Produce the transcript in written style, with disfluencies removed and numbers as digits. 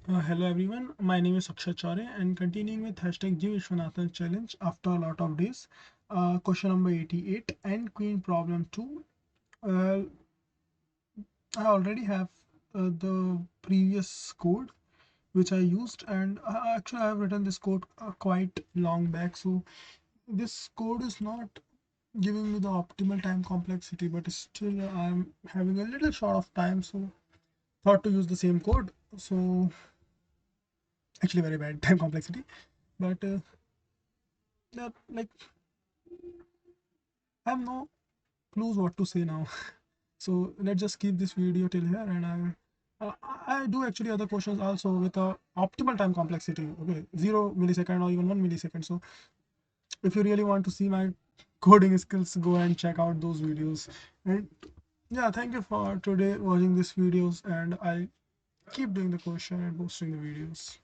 Hello everyone, my name is Akshat and continuing with #DrGViswanathanchallenge after a lot of days. Question number 88 and Queen problem 2. Uh, I already have the previous code which I used, and actually I have written this code quite long back, so this code is not giving me the optimal time complexity, but still I'm having a little short of time, so thought to use the same code. So actually very bad time complexity, but yeah, like I have no clues what to say now. So let's just keep this video till here, and I do actually other questions also with a optimal time complexity. Okay, 0 millisecond or even 1 millisecond. So if you really want to see my coding skills, go and check out those videos. And yeah, thank you for today watching these videos, and I keep doing the question and posting the videos.